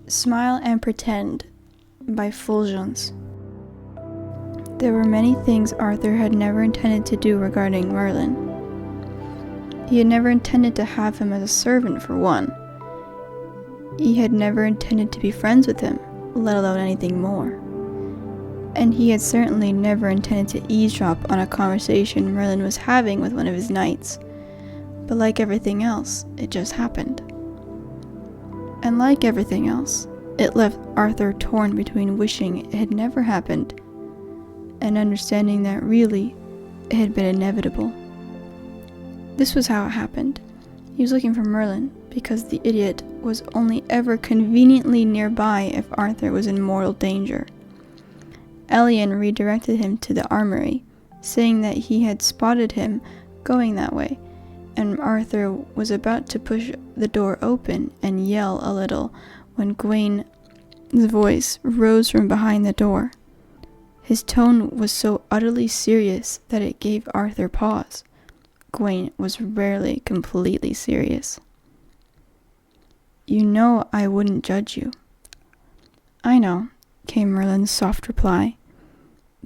Smile and Pretend by Fulgance. There were many things Arthur had never intended to do regarding Merlin. He had never intended to have him as a servant, for one. He had never intended to be friends with him, let alone anything more. And he had certainly never intended to eavesdrop on a conversation Merlin was having with one of his knights. But like everything else, it just happened. And like everything else, it left Arthur torn between wishing it had never happened and understanding that really it had been inevitable. This was how it happened. He was looking for Merlin because the idiot was only ever conveniently nearby if Arthur was in mortal danger. Elian redirected him to the armory, saying that he had spotted him going that way, and Arthur was about to push the door open and yell a little when Gawain's voice rose from behind the door. His tone was so utterly serious that it gave Arthur pause. Gawain was rarely completely serious. "You know I wouldn't judge you." "I know," came Merlin's soft reply,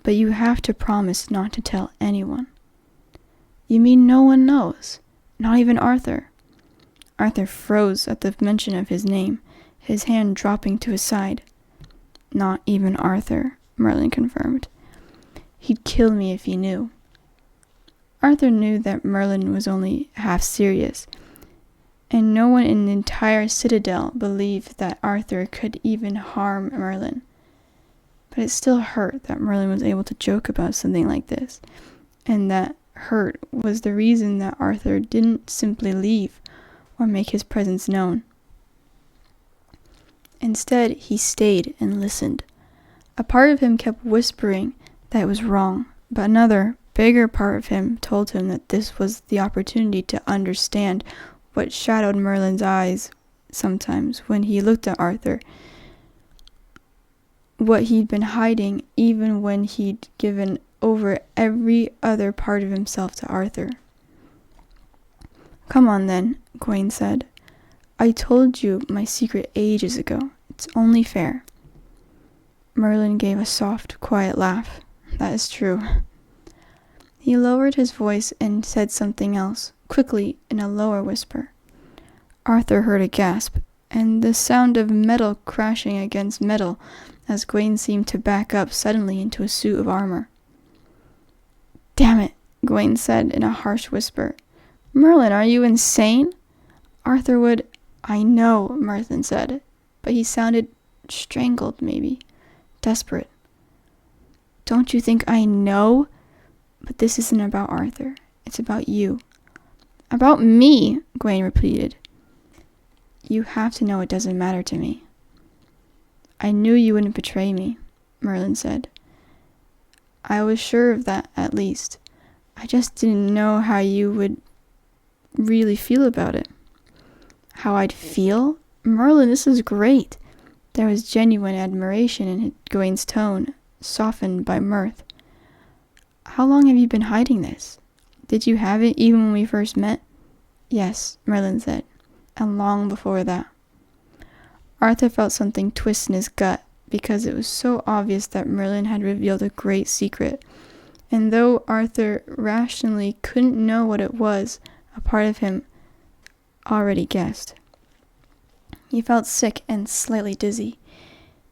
"but you have to promise not to tell anyone." "You mean no one knows? Not even Arthur?" Arthur froze at the mention of his name, his hand dropping to his side. "Not even Arthur," Merlin confirmed. "He'd kill me if he knew." Arthur knew that Merlin was only half serious, and no one in the entire citadel believed that Arthur could even harm Merlin. But it still hurt that Merlin was able to joke about something like this, and that hurt was the reason that Arthur didn't simply leave or make his presence known. Instead, he stayed and listened. A part of him kept whispering that it was wrong, but another, bigger part of him told him that this was the opportunity to understand what shadowed Merlin's eyes sometimes when he looked at Arthur, what he'd been hiding even when he'd given over every other part of himself to Arthur. "Come on then," Gawain said. "I told you my secret ages ago. It's only fair." Merlin gave a soft, quiet laugh. "That is true." He lowered his voice and said something else, quickly in a lower whisper. Arthur heard a gasp, and the sound of metal crashing against metal as Gawain seemed to back up suddenly into a suit of armor. "Damn it," Gawain said in a harsh whisper. "Merlin, are you insane?" Arthur would... "I know," Merlin said, but he sounded strangled, maybe. Desperate. "Don't you think I know? But this isn't about Arthur. It's about you." "About me?" Gawain repeated. "You have to know it doesn't matter to me." "I knew you wouldn't betray me," Merlin said. "I was sure of that, at least. I just didn't know how you would really feel about it." "How I'd feel? Merlin, this is great." There was genuine admiration in Gawain's tone, softened by mirth. "How long have you been hiding this? Did you have it even when we first met?" "Yes," Merlin said, "and long before that." Arthur felt something twist in his gut, because it was so obvious that Merlin had revealed a great secret, and though Arthur rationally couldn't know what it was, a part of him already guessed. He felt sick and slightly dizzy,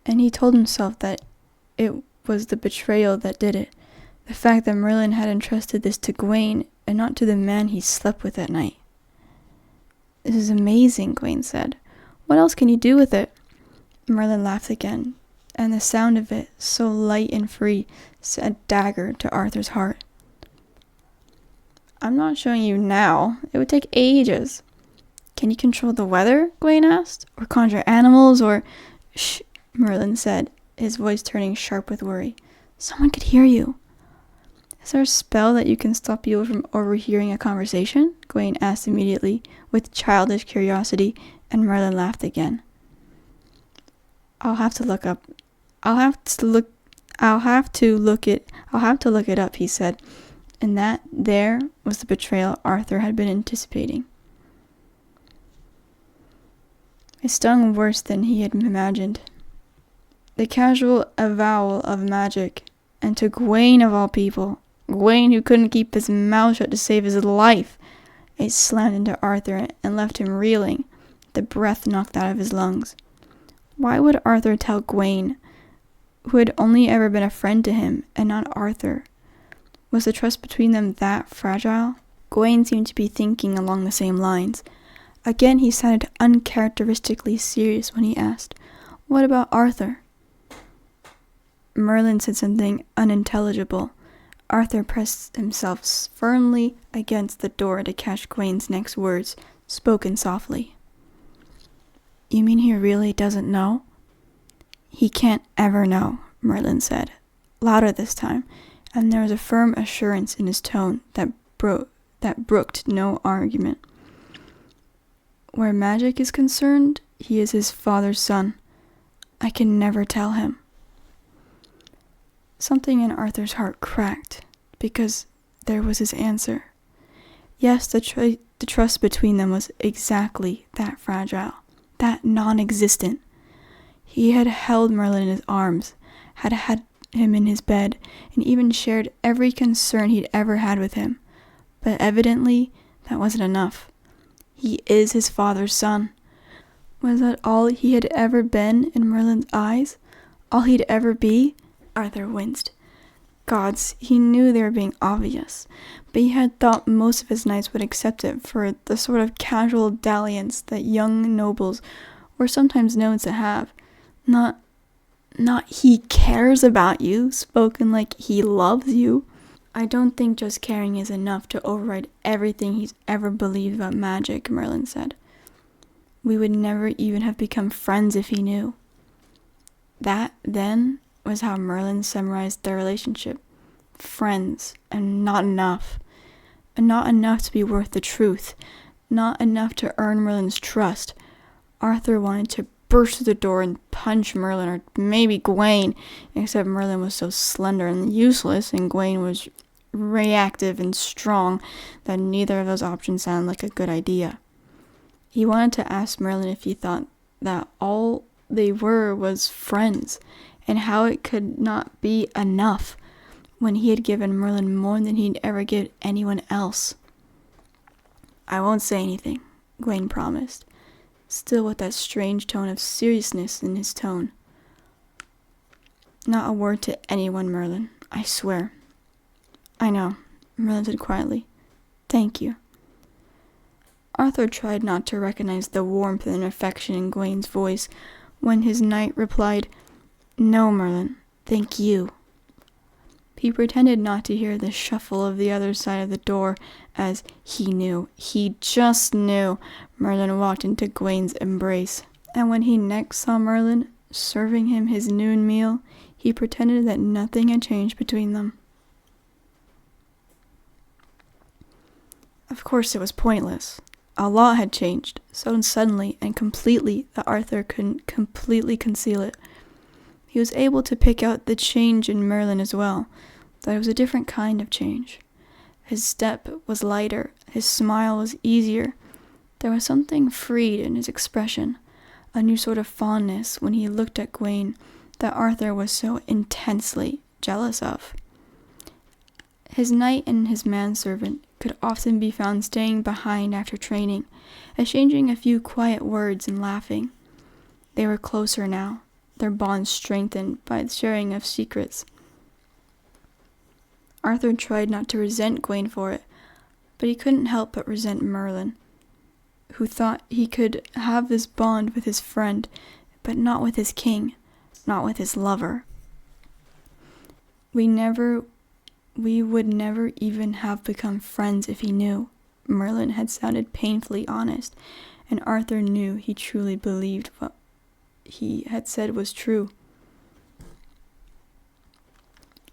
and he told himself that it was the betrayal that did it, the fact that Merlin had entrusted this to Gawain and not to the man he slept with at night. "This is amazing," Gawain said. "What else can you do with it?" Merlin laughed again, and the sound of it, so light and free, sent a dagger to Arthur's heart. "I'm not showing you now. It would take ages." "Can you control the weather?" Gawain asked. "Or conjure animals, or..." "Shh," Merlin said, his voice turning sharp with worry. "Someone could hear you." "Is there a spell that you can stop people from overhearing a conversation?" Gawain asked immediately, with childish curiosity, and Merlin laughed again. I'll have to look it up, he said, and that there was the betrayal Arthur had been anticipating. It stung worse than he had imagined. The casual avowal of magic, and to Gawain of all people, Gawain who couldn't keep his mouth shut to save his life. It slammed into Arthur and left him reeling, the breath knocked out of his lungs. Why would Arthur tell Gawain, who had only ever been a friend to him, and not Arthur? Was the trust between them that fragile? Gawain seemed to be thinking along the same lines. Again he sounded uncharacteristically serious when he asked, "What about Arthur?" Merlin said something unintelligible. Arthur pressed himself firmly against the door to catch Gawain's next words, spoken softly. "You mean he really doesn't know?" "He can't ever know," Merlin said, louder this time, and there was a firm assurance in his tone that brooked no argument. "Where magic is concerned, he is his father's son. I can never tell him." Something in Arthur's heart cracked, because there was his answer. Yes, the trust between them was exactly that fragile, that non-existent. He had held Merlin in his arms, had had him in his bed, and even shared every concern he'd ever had with him. But evidently, that wasn't enough. He is his father's son. Was that all he had ever been in Merlin's eyes? All he'd ever be? Arthur winced. Gods, he knew they were being obvious, but he had thought most of his knights would accept it for the sort of casual dalliance that young nobles were sometimes known to have. Not "he cares about you," spoken like he loves you. "I don't think just caring is enough to override everything he's ever believed about magic," Merlin said. "We would never even have become friends if he knew." That, then, was how Merlin summarized their relationship. Friends, and not enough. And not enough to be worth the truth. Not enough to earn Merlin's trust. Arthur wanted to burst through the door and punch Merlin, or maybe Gawain, except Merlin was so slender and useless, and Gawain was reactive and strong, that neither of those options sounded like a good idea. He wanted to ask Merlin if he thought that all they were was friends, and how it could not be enough when he had given Merlin more than he'd ever give anyone else. "I won't say anything," Gawain promised, still with that strange tone of seriousness in his tone. "Not a word to anyone, Merlin, I swear." "I know," Merlin said quietly. "Thank you." Arthur tried not to recognize the warmth and affection in Gawain's voice when his knight replied, "No, Merlin, thank you." He pretended not to hear the shuffle of the other side of the door as he just knew, Merlin walked into Gawain's embrace. And when he next saw Merlin, serving him his noon meal, he pretended that nothing had changed between them. Of course it was pointless. A lot had changed, so suddenly and completely that Arthur couldn't completely conceal it. He was able to pick out the change in Merlin as well, that it was a different kind of change. His step was lighter, his smile was easier. There was something freed in his expression, a new sort of fondness when he looked at Gawain that Arthur was so intensely jealous of. His knight and his manservant could often be found staying behind after training, exchanging a few quiet words and laughing. They were closer now, their bond strengthened by the sharing of secrets. Arthur tried not to resent Gawain for it, but he couldn't help but resent Merlin, who thought he could have this bond with his friend, but not with his king, not with his lover. We would never even have become friends if he knew. Merlin had sounded painfully honest, and Arthur knew he truly believed what he had said was true.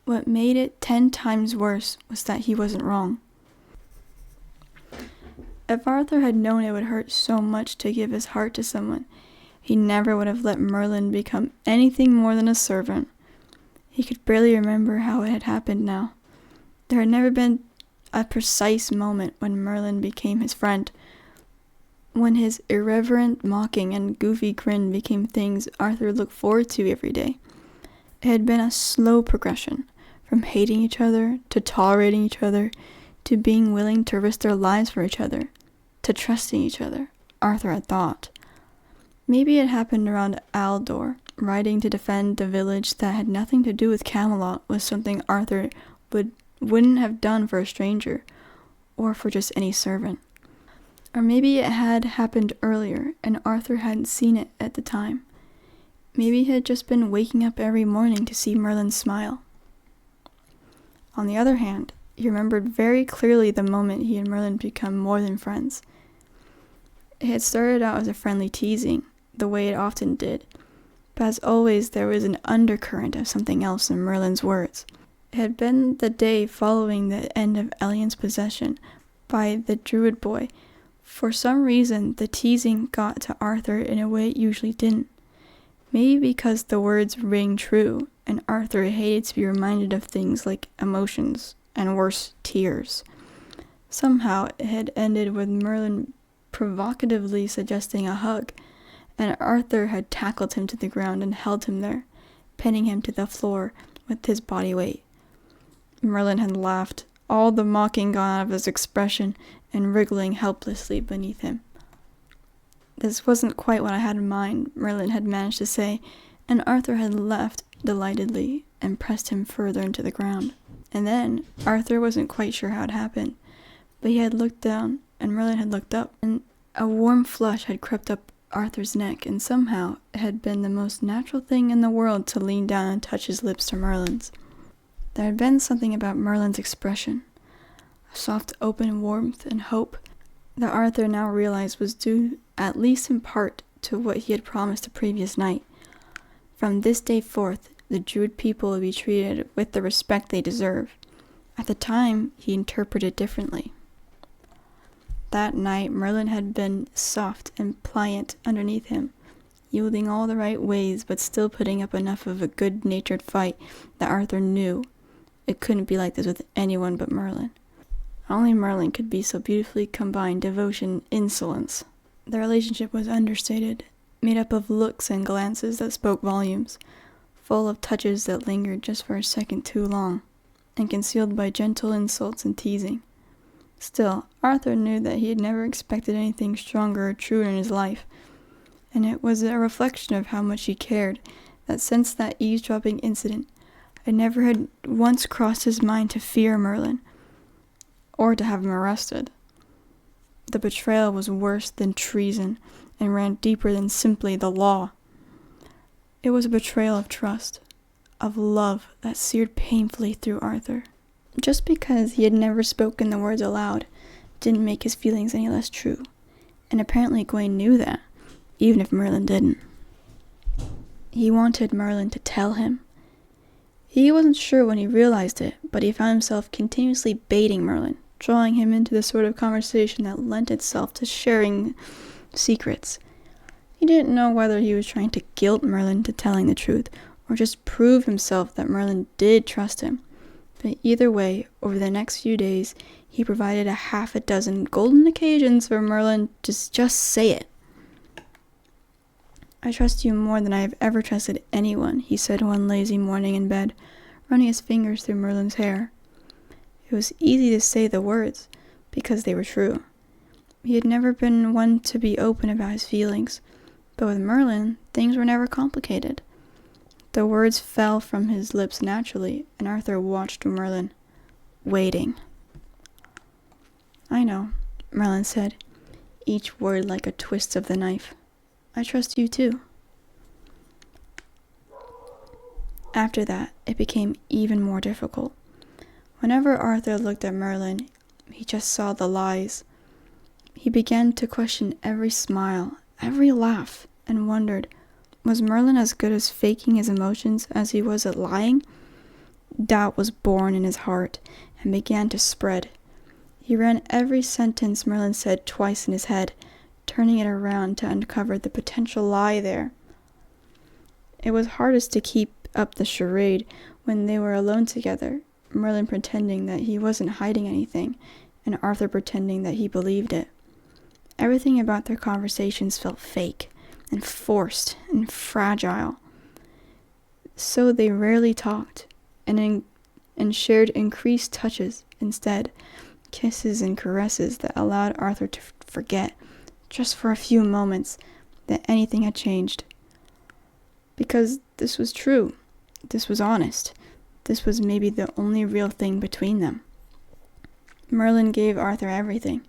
What made it 10 times worse was that he wasn't wrong. If Arthur had known it would hurt so much to give his heart to someone, he never would have let Merlin become anything more than a servant. He could barely remember how it had happened now. There had never been a precise moment when Merlin became his friend. when his irreverent mocking and goofy grin became things Arthur looked forward to every day. It had been a slow progression, from hating each other, to tolerating each other, to being willing to risk their lives for each other, to trusting each other, Arthur had thought. Maybe it happened around Aldor. Riding to defend the village that had nothing to do with Camelot was something Arthur wouldn't have done for a stranger, or for just any servant. Or maybe it had happened earlier, and Arthur hadn't seen it at the time. Maybe he had just been waking up every morning to see Merlin smile. On the other hand, he remembered very clearly the moment he and Merlin become more than friends. It had started out as a friendly teasing, the way it often did, but as always there was an undercurrent of something else in Merlin's words. It had been the day following the end of Elian's possession by the Druid boy. For some reason, the teasing got to Arthur in a way it usually didn't. Maybe because the words ring true, and Arthur hated to be reminded of things like emotions, and worse, tears. Somehow, it had ended with Merlin provocatively suggesting a hug, and Arthur had tackled him to the ground and held him there, pinning him to the floor with his body weight. Merlin had laughed, all the mocking gone out of his expression, and wriggling helplessly beneath him. This wasn't quite what I had in mind, Merlin had managed to say, and Arthur had laughed delightedly and pressed him further into the ground. And then, Arthur wasn't quite sure how it happened, but he had looked down, and Merlin had looked up, and a warm flush had crept up Arthur's neck, and somehow it had been the most natural thing in the world to lean down and touch his lips to Merlin's. There had been something about Merlin's expression, a soft open warmth and hope, that Arthur now realized was due, at least in part, to what he had promised the previous night. From this day forth, the Druid people would be treated with the respect they deserve. At the time, he interpreted differently. That night, Merlin had been soft and pliant underneath him, yielding all the right ways, but still putting up enough of a good-natured fight that Arthur knew it couldn't be like this with anyone but Merlin. Only Merlin could be so beautifully combine devotion and insolence. The relationship was understated, made up of looks and glances that spoke volumes, full of touches that lingered just for a second too long, and concealed by gentle insults and teasing. Still, Arthur knew that he had never expected anything stronger or truer in his life, and it was a reflection of how much he cared that since that eavesdropping incident, it never had once crossed his mind to fear Merlin, or to have him arrested. The betrayal was worse than treason, and ran deeper than simply the law. It was a betrayal of trust, of love that seared painfully through Arthur. Just because he had never spoken the words aloud didn't make his feelings any less true, and apparently Gawain knew that, even if Merlin didn't. He wanted Merlin to tell him. He wasn't sure when he realized it, but he found himself continuously baiting Merlin, drawing him into the sort of conversation that lent itself to sharing secrets. He didn't know whether he was trying to guilt Merlin to telling the truth, or just prove himself that Merlin did trust him. But either way, over the next few days, he provided 6 golden occasions for Merlin to just say it. "I trust you more than I have ever trusted anyone," he said one lazy morning in bed, running his fingers through Merlin's hair. It was easy to say the words, because they were true. He had never been one to be open about his feelings, but with Merlin, things were never complicated. The words fell from his lips naturally, and Arthur watched Merlin, waiting. "I know," Merlin said, each word like a twist of the knife. "I trust you too." After that, it became even more difficult. Whenever Arthur looked at Merlin, he just saw the lies. He began to question every smile, every laugh, and wondered, was Merlin as good at faking his emotions as he was at lying? Doubt was born in his heart and began to spread. He ran every sentence Merlin said twice in his head, turning it around to uncover the potential lie there. It was hardest to keep up the charade when they were alone together, Merlin pretending that he wasn't hiding anything, and Arthur pretending that he believed it. Everything about their conversations felt fake and forced and fragile. So they rarely talked and shared increased touches instead, kisses and caresses that allowed Arthur to forget, just for a few moments, that anything had changed. Because this was true. This was honest. This was maybe the only real thing between them. Merlin gave Arthur everything,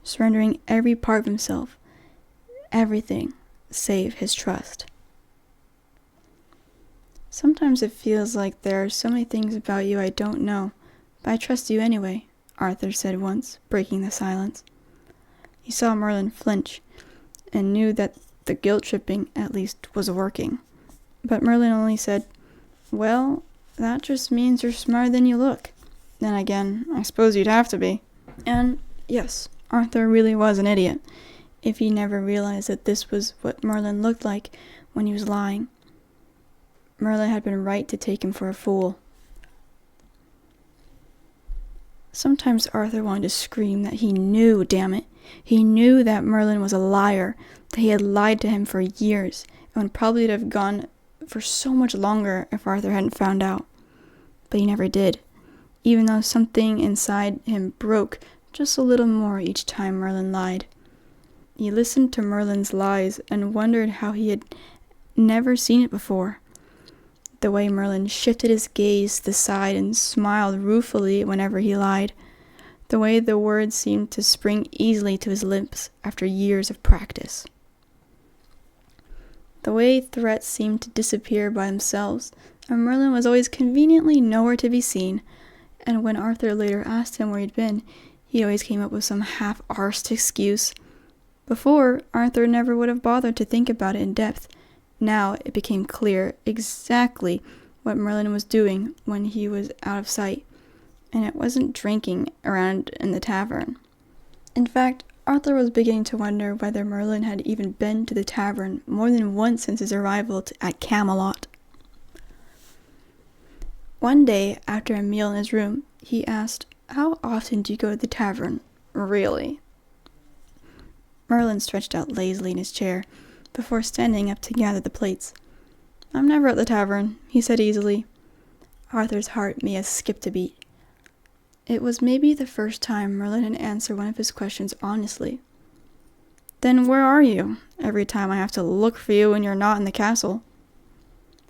surrendering every part of himself. Everything save his trust. Sometimes it feels like there are so many things about you I don't know, but I trust you anyway, Arthur said once, breaking the silence. He saw Merlin flinch, and knew that the guilt-tripping, at least, was working. But Merlin only said, "Well, that just means you're smarter than you look. Then again, I suppose you'd have to be." And yes, Arthur really was an idiot, if he never realized that this was what Merlin looked like when he was lying. Merlin had been right to take him for a fool. Sometimes Arthur wanted to scream that he knew, damn it. He knew that Merlin was a liar, that he had lied to him for years, and would probably have gone for so much longer if Arthur hadn't found out. But he never did, even though something inside him broke just a little more each time Merlin lied. He listened to Merlin's lies and wondered how he had never seen it before. The way Merlin shifted his gaze to the side and smiled ruefully whenever he lied. The way the words seemed to spring easily to his lips after years of practice. The way threats seemed to disappear by themselves, and Merlin was always conveniently nowhere to be seen, and when Arthur later asked him where he'd been, he always came up with some half-arsed excuse. Before, Arthur never would have bothered to think about it in depth. Now it became clear exactly what Merlin was doing when he was out of sight, and it wasn't drinking around in the tavern. In fact, Arthur was beginning to wonder whether Merlin had even been to the tavern more than once since his arrival at Camelot. One day, after a meal in his room, he asked, "How often do you go to the tavern, really?" Merlin stretched out lazily in his chair, before standing up to gather the plates. "I'm never at the tavern," he said easily. Arthur's heart may have skipped a beat. It was maybe the first time Merlin had answered one of his questions honestly. "Then where are you, every time I have to look for you when you're not in the castle?"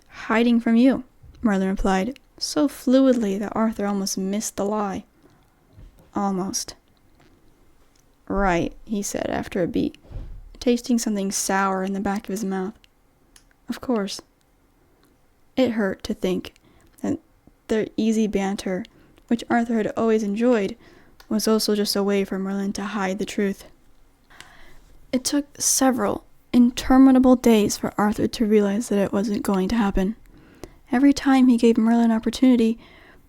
"Hiding from you," Merlin replied, so fluidly that Arthur almost missed the lie. "Almost." "Right," he said after a beat, tasting something sour in the back of his mouth. "Of course." It hurt to think that their easy banter, which Arthur had always enjoyed, was also just a way for Merlin to hide the truth. It took several interminable days for Arthur to realize that it wasn't going to happen. Every time he gave Merlin an opportunity,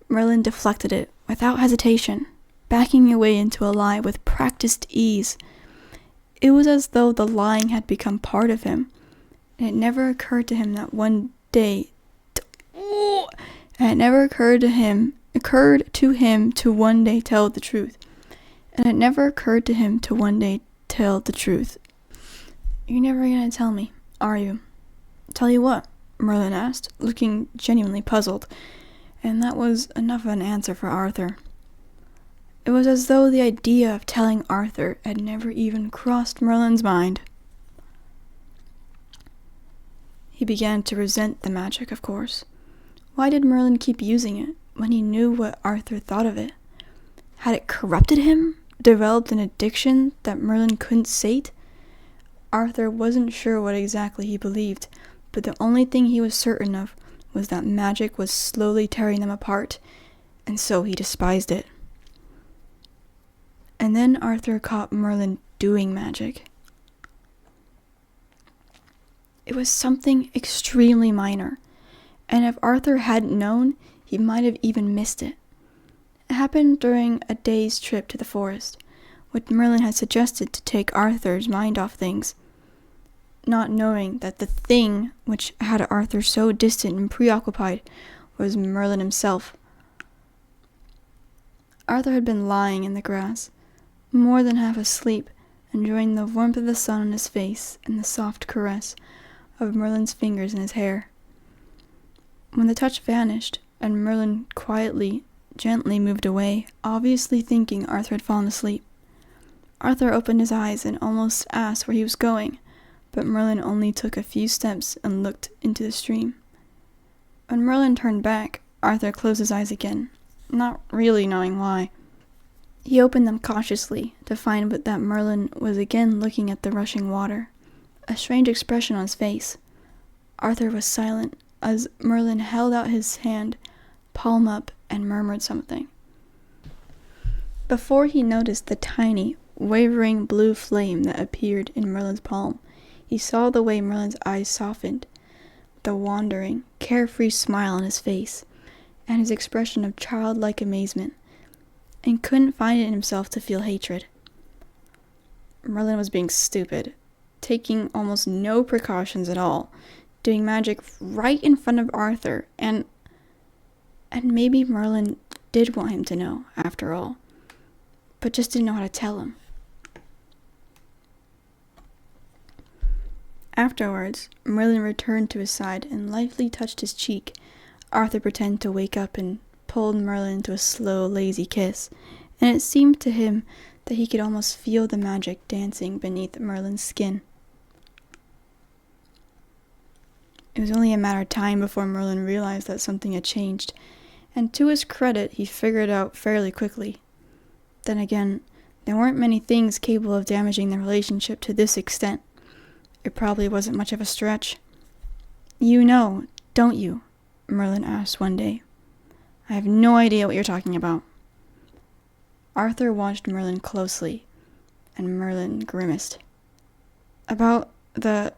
Merlin deflected it without hesitation, backing away into a lie with practiced ease. It was as though the lying had become part of him, and it never occurred to him to one day tell the truth. "You're never gonna tell me, are you?" "Tell you what?" Merlin asked, looking genuinely puzzled, and that was enough of an answer for Arthur. It was as though the idea of telling Arthur had never even crossed Merlin's mind. He began to resent the magic, of course. Why did Merlin keep using it when he knew what Arthur thought of it? Had it corrupted him? Developed an addiction that Merlin couldn't sate? Arthur wasn't sure what exactly he believed, but the only thing he was certain of was that magic was slowly tearing them apart, and so he despised it. And then Arthur caught Merlin doing magic. It was something extremely minor, and if Arthur hadn't known, he might have even missed it. It happened during a day's trip to the forest, which Merlin had suggested to take Arthur's mind off things, not knowing that the thing which had Arthur so distant and preoccupied was Merlin himself. Arthur had been lying in the grass, more than half asleep, enjoying the warmth of the sun on his face and the soft caress of Merlin's fingers in his hair. When the touch vanished, and Merlin quietly, gently moved away, obviously thinking Arthur had fallen asleep, Arthur opened his eyes and almost asked where he was going, but Merlin only took a few steps and looked into the stream. When Merlin turned back, Arthur closed his eyes again, not really knowing why. He opened them cautiously to find that Merlin was again looking at the rushing water, a strange expression on his face. Arthur was silent as Merlin held out his hand, palm up, and murmured something. Before he noticed the tiny, wavering blue flame that appeared in Merlin's palm, he saw the way Merlin's eyes softened, the wandering, carefree smile on his face, and his expression of childlike amazement, and couldn't find it in himself to feel hatred. Merlin was being stupid, taking almost no precautions at all, doing magic right in front of Arthur, and maybe Merlin did want him to know, after all, but just didn't know how to tell him. Afterwards, Merlin returned to his side and lightly touched his cheek. Arthur pretended to wake up and pulled Merlin into a slow, lazy kiss, and it seemed to him that he could almost feel the magic dancing beneath Merlin's skin. It was only a matter of time before Merlin realized that something had changed, and to his credit, he figured it out fairly quickly. Then again, there weren't many things capable of damaging their relationship to this extent. It probably wasn't much of a stretch. "You know, don't you?" Merlin asked one day. "I have no idea what you're talking about." Arthur watched Merlin closely, and Merlin grimaced. "About the...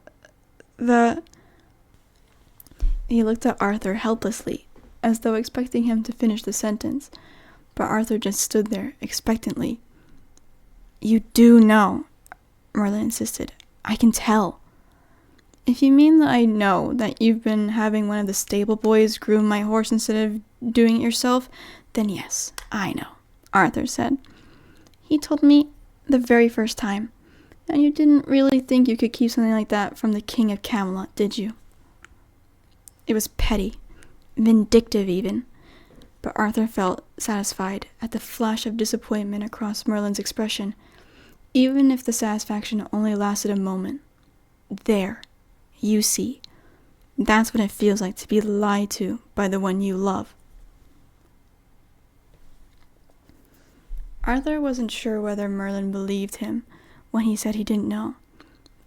He looked at Arthur helplessly, as though expecting him to finish the sentence, but Arthur just stood there, expectantly. "You do know," Merlin insisted. "I can tell." "If you mean that I know that you've been having one of the stable boys groom my horse instead of doing it yourself, then yes, I know," Arthur said. "He told me the very first time, and you didn't really think you could keep something like that from the King of Camelot, did you?" It was petty, vindictive even, but Arthur felt satisfied at the flash of disappointment across Merlin's expression, even if the satisfaction only lasted a moment. There, you see, that's what it feels like to be lied to by the one you love. Arthur wasn't sure whether Merlin believed him when he said he didn't know.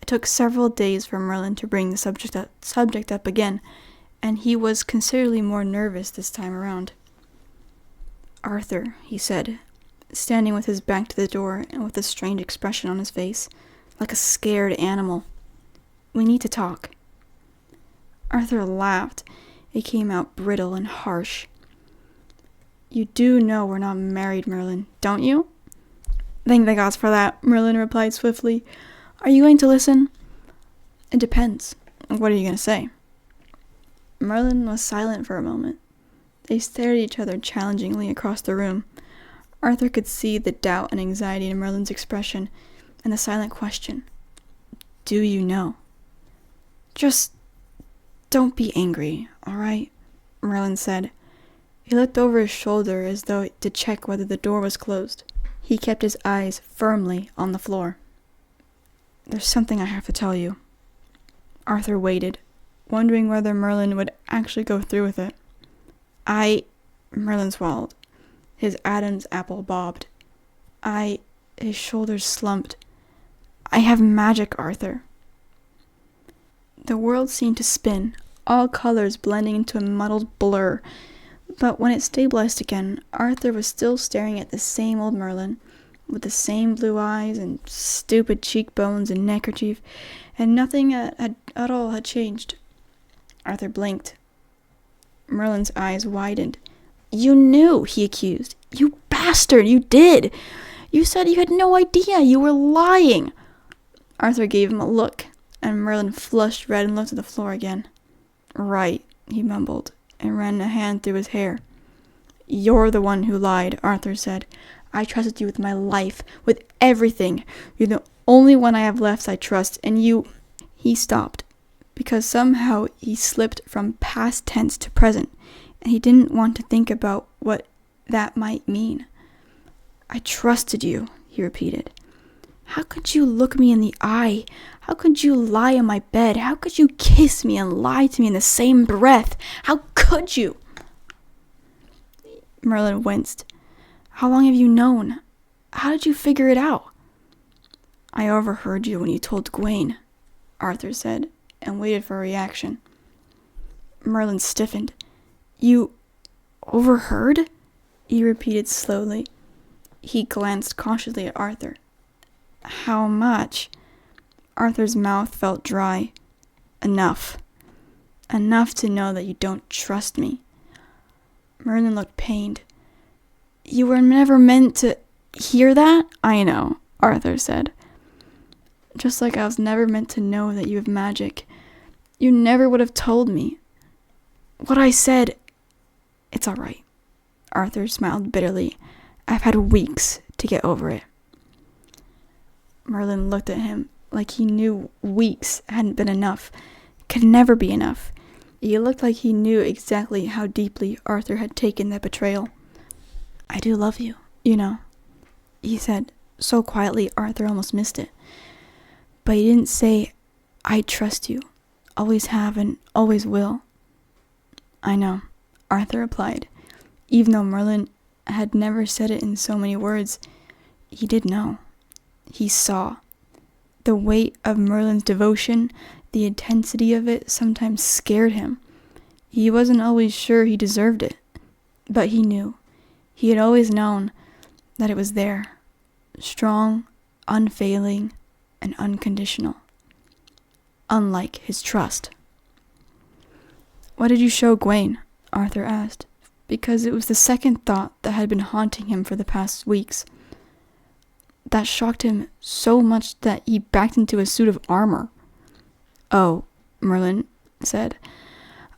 It took several days for Merlin to bring the subject up again, and he was considerably more nervous this time around. "Arthur," he said, standing with his back to the door and with a strange expression on his face, like a scared animal. "We need to talk." Arthur laughed. It came out brittle and harsh. "You do know we're not married, Merlin, don't you?" "Thank the gods for that," Merlin replied swiftly. "Are you going to listen?" "It depends. What are you going to say?" Merlin was silent for a moment. They stared at each other challengingly across the room. Arthur could see the doubt and anxiety in Merlin's expression, and the silent question. "Do you know?" "Just don't be angry, all right?" Merlin said. He looked over his shoulder as though to check whether the door was closed. He kept his eyes firmly on the floor. "There's something I have to tell you." Arthur waited, wondering whether Merlin would actually go through with it. Merlin swallowed. His Adam's apple bobbed. His shoulders slumped. "I have magic, Arthur." The world seemed to spin, all colors blending into a muddled blur. But when it stabilized again, Arthur was still staring at the same old Merlin, with the same blue eyes and stupid cheekbones and neckerchief, and nothing at all had changed. Arthur blinked. Merlin's eyes widened. "You knew," he accused. "You bastard, you did! You said you had no idea, you were lying!" Arthur gave him a look, and Merlin flushed red and looked at the floor again. "Right," he mumbled, and ran a hand through his hair. "You're the one who lied," Arthur said. "I trusted you with my life, with everything. You're the Only one I have left I trust, and you... He stopped, because somehow he slipped from past tense to present, and he didn't want to think about what that might mean. I trusted you, he repeated. How could you look me in the eye? How could you lie on my bed? How could you kiss me and lie to me in the same breath? How could you? Merlin winced. How long have you known? How did you figure it out? I overheard you when you told Gwaine, Arthur said, and waited for a reaction. Merlin stiffened. You overheard? He repeated slowly. He glanced cautiously at Arthur. How much? Arthur's mouth felt dry. Enough. Enough to know that you don't trust me. Merlin looked pained. You were never meant to hear that? I know, Arthur said. Just like I was never meant to know that you have magic. You never would have told me. What I said... It's all right. Arthur smiled bitterly. I've had weeks to get over it. Merlin looked at him like he knew weeks hadn't been enough, could never be enough. He looked like he knew exactly how deeply Arthur had taken that betrayal. I do love you, you know, he said, so quietly Arthur almost missed it. But he didn't say, I trust you, always have and always will. I know, Arthur replied. Even though Merlin had never said it in so many words, he did know. He saw. The weight of Merlin's devotion, the intensity of it, sometimes scared him. He wasn't always sure he deserved it, but he knew. He had always known that it was there, strong, unfailing, and unconditional. Unlike his trust. What did you show Gwaine? Arthur asked, because it was the second thought that had been haunting him for the past weeks. That shocked him so much that he backed into a suit of armor. Oh, Merlin said,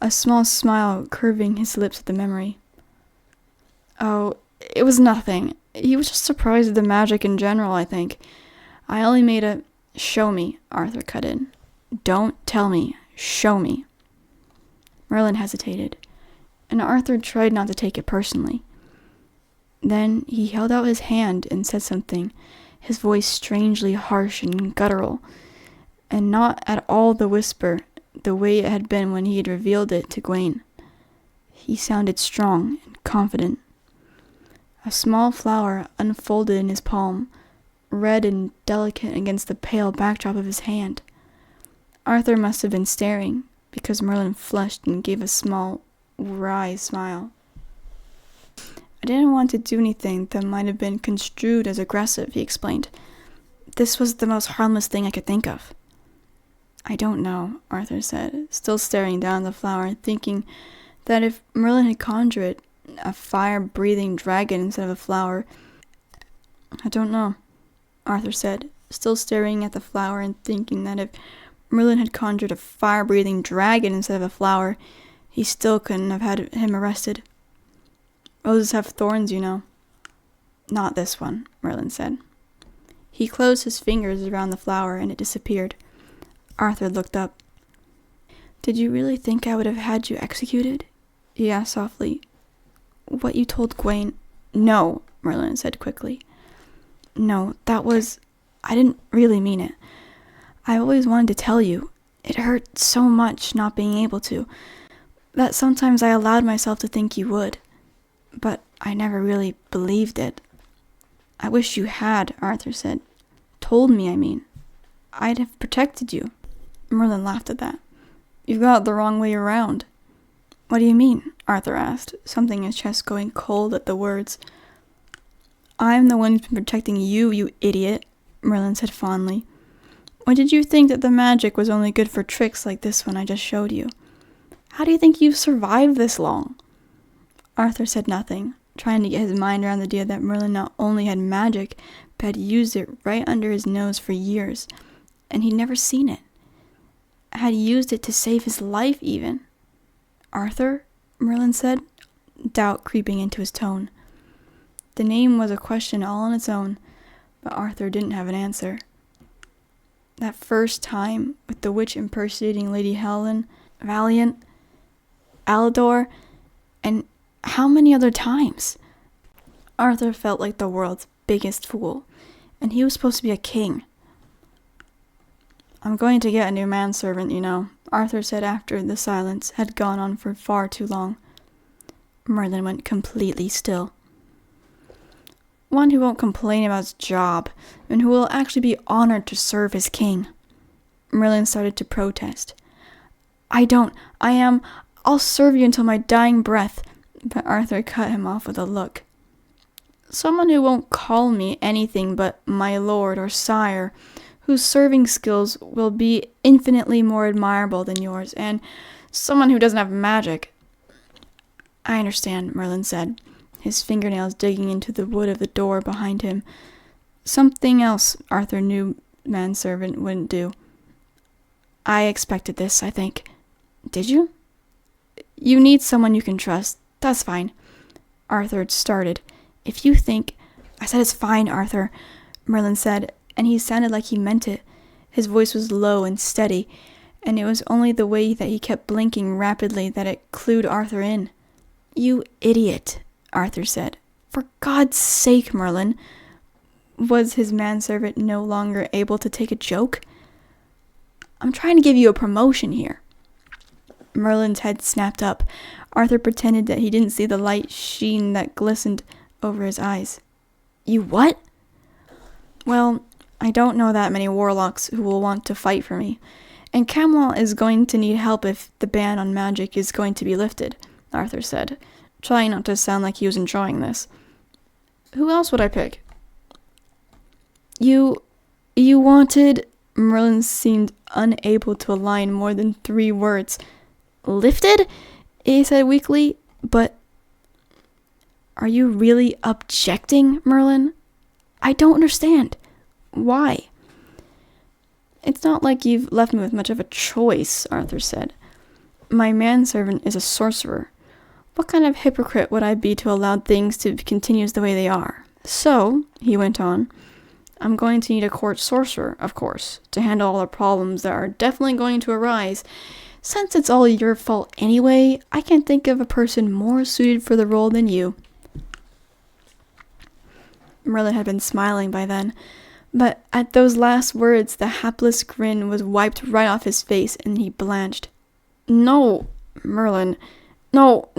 a small smile curving his lips at the memory. Oh, it was nothing. He was just surprised at the magic in general, I think. I only made a... Show me, Arthur cut in. Don't tell me. Show me. Merlin hesitated, and Arthur tried not to take it personally. Then he held out his hand and said something, his voice strangely harsh and guttural, and not at all the whisper, the way it had been when he had revealed it to Gwaine. He sounded strong and confident. A small flower unfolded in his palm, red and delicate against the pale backdrop of his hand. Arthur must have been staring, because Merlin flushed and gave a small, wry smile. I didn't want to do anything that might have been construed as aggressive, he explained. This was the most harmless thing I could think of. I don't know, Arthur said, still staring down the flower, thinking that if Merlin had conjured a fire-breathing dragon instead of a flower... I don't know, Arthur said, still staring at the flower and thinking that if Merlin had conjured a fire-breathing dragon instead of a flower, he still couldn't have had him arrested. Roses have thorns, you know. Not this one, Merlin said. He closed his fingers around the flower and it disappeared. Arthur looked up. Did you really think I would have had you executed? He asked softly. What you told Gwaine? No, Merlin said quickly. No, that was... I didn't really mean it. I always wanted to tell you. It hurt so much not being able to, that sometimes I allowed myself to think you would. But I never really believed it. I wish you had, Arthur said. Told me, I mean. I'd have protected you. Merlin laughed at that. You've got it the wrong way around. What do you mean? Arthur asked, something in his chest going cold at the words. I'm the one who's been protecting you, you idiot, Merlin said fondly. Why did you think that the magic was only good for tricks like this one I just showed you? How do you think you've survived this long? Arthur said nothing, trying to get his mind around the idea that Merlin not only had magic, but had used it right under his nose for years, and he'd never seen it. Had used it to save his life, even. Arthur? Merlin said, doubt creeping into his tone. The name was a question all on its own, but Arthur didn't have an answer. That first time with the witch impersonating Lady Helen, Valiant, Alador, and how many other times? Arthur felt like the world's biggest fool, and he was supposed to be a king. I'm going to get a new manservant, you know, Arthur said after the silence had gone on for far too long. Merlin went completely still. One who won't complain about his job, and who will actually be honored to serve his king. Merlin started to protest. I'll serve you until my dying breath, but Arthur cut him off with a look. Someone who won't call me anything but my lord or sire, whose serving skills will be infinitely more admirable than yours, and someone who doesn't have magic. I understand, Merlin said, his fingernails digging into the wood of the door behind him. Something else Arthur knew manservant wouldn't do. I expected this, I think. Did you? You need someone you can trust. That's fine. Arthur started. If you think... I said it's fine, Arthur, Merlin said, and he sounded like he meant it. His voice was low and steady, and it was only the way that he kept blinking rapidly that it clued Arthur in. You idiot, Arthur said. For God's sake, Merlin. Was his manservant no longer able to take a joke? I'm trying to give you a promotion here. Merlin's head snapped up. Arthur pretended that he didn't see the light sheen that glistened over his eyes. You what? Well, I don't know that many warlocks who will want to fight for me, and Camelot is going to need help if the ban on magic is going to be lifted, Arthur said, trying not to sound like he was enjoying this. Who else would I pick? You wanted... Merlin seemed unable to align more than 3 words. Lifted? He said weakly, but... Are you really objecting, Merlin? I don't understand. Why? It's not like you've left me with much of a choice, Arthur said. My manservant is a sorcerer. What kind of hypocrite would I be to allow things to continue the way they are? So, he went on, I'm going to need a court sorcerer, of course, to handle all the problems that are definitely going to arise. Since it's all your fault anyway, I can't think of a person more suited for the role than you. Merlin had been smiling by then, but at those last words the hapless grin was wiped right off his face and he blanched. No, Merlin. No,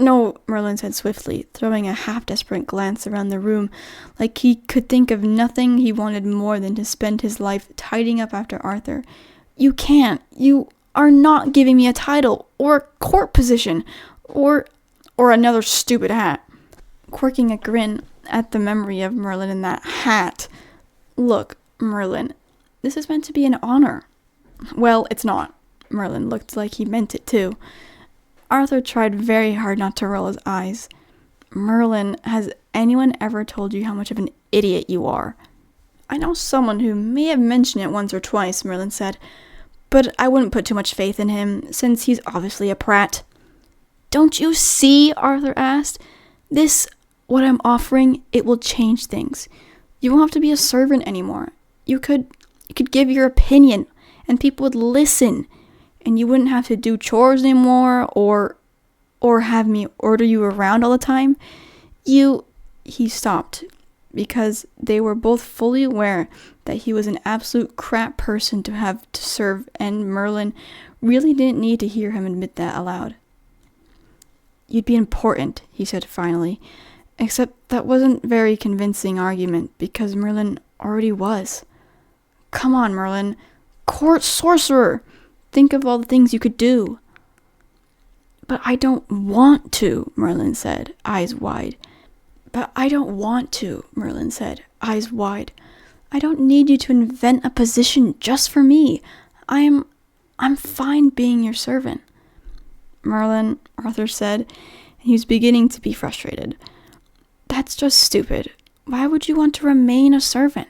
Merlin said swiftly, throwing a half-desperate glance around the room, like he could think of nothing he wanted more than to spend his life tidying up after Arthur. You can't. You are not giving me a title, or a court position, or another stupid hat. Quirking a grin at the memory of Merlin in that hat. Look, Merlin, this is meant to be an honor. Well, it's not. Merlin looked like he meant it too. Arthur tried very hard not to roll his eyes. Merlin, has anyone ever told you how much of an idiot you are? I know someone who may have mentioned it once or twice, Merlin said, but I wouldn't put too much faith in him, since he's obviously a prat. Don't you see? Arthur asked. What I'm offering, it will change things. You won't have to be a servant anymore. You could give your opinion, and people would listen. And you wouldn't have to do chores anymore, or have me order you around all the time. He stopped, because they were both fully aware that he was an absolute crap person to have to serve, and Merlin really didn't need to hear him admit that aloud. You'd be important, he said finally, except that wasn't a very convincing argument, because Merlin already was. Come on, Merlin. Court sorcerer! Think of all the things you could do. But I don't want to, Merlin said, eyes wide. But I don't want to, Merlin said, eyes wide. I don't need you to invent a position just for me. I'm fine being your servant. Merlin, Arthur said, and he was beginning to be frustrated. That's just stupid. Why would you want to remain a servant?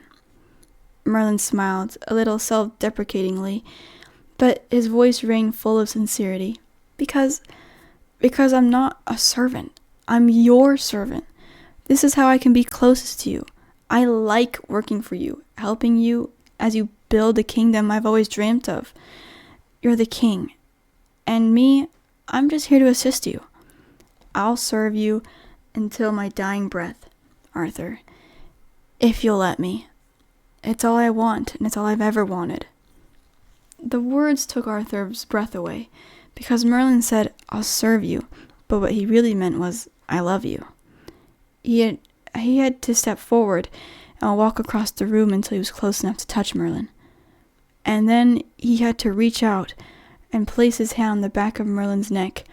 Merlin smiled, a little self-deprecatingly, but his voice rang full of sincerity. Because I'm not a servant. I'm your servant. This is how I can be closest to you. I like working for you, helping you as you build the kingdom I've always dreamt of. You're the king, and me, I'm just here to assist you. I'll serve you until my dying breath, Arthur, if you'll let me. It's all I want, and it's all I've ever wanted." The words took Arthur's breath away, because Merlin said, "I'll serve you," but what he really meant was, "I love you." He had to step forward and walk across the room until he was close enough to touch Merlin. And then he had to reach out and place his hand on the back of Merlin's neck,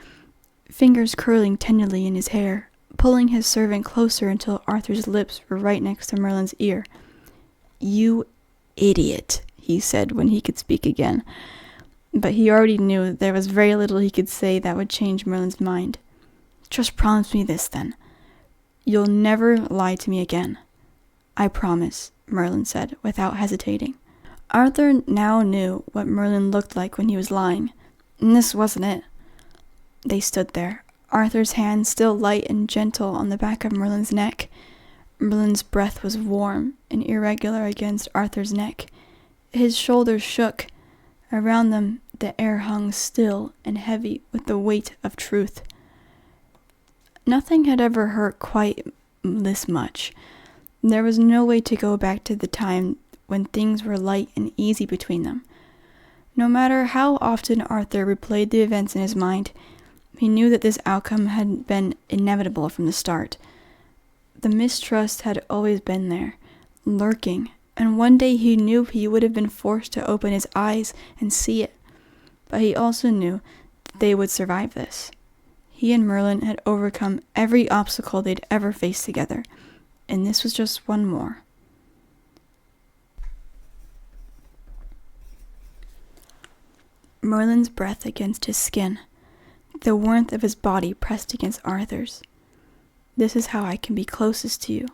fingers curling tenderly in his hair, pulling his servant closer until Arthur's lips were right next to Merlin's ear. "You idiot," he said when he could speak again. But he already knew there was very little he could say that would change Merlin's mind. "Just promise me this, then. You'll never lie to me again." "I promise," Merlin said, without hesitating. Arthur now knew what Merlin looked like when he was lying, and this wasn't it. They stood there, Arthur's hand still light and gentle on the back of Merlin's neck. Merlin's breath was warm and irregular against Arthur's neck. His shoulders shook. Around them, the air hung still and heavy with the weight of truth. Nothing had ever hurt quite this much. There was no way to go back to the time when things were light and easy between them. No matter how often Arthur replayed the events in his mind, he knew that this outcome had been inevitable from the start. The mistrust had always been there, lurking, and one day he knew he would have been forced to open his eyes and see it. But he also knew that they would survive this. He and Merlin had overcome every obstacle they'd ever faced together, and this was just one more. Merlin's breath against his skin, the warmth of his body pressed against Arthur's. "This is how I can be closest to you.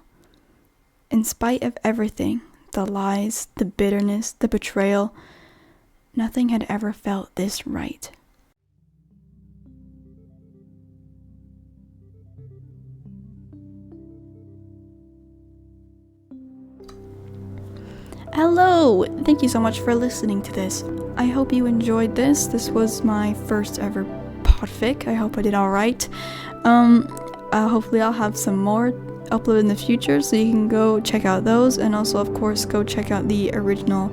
In spite of everything, the lies, the bitterness, the betrayal, nothing had ever felt this right." Hello! Thank you so much for listening to this. I hope you enjoyed this. This was my first ever PODFIC. I hope I did alright. Hopefully I'll have some more uploaded in the future, so you can go check out those, and also of course go check out the original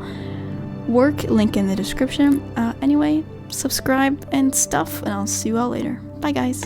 work, link in the description. Anyway, subscribe and stuff, and I'll see you all later. Bye guys!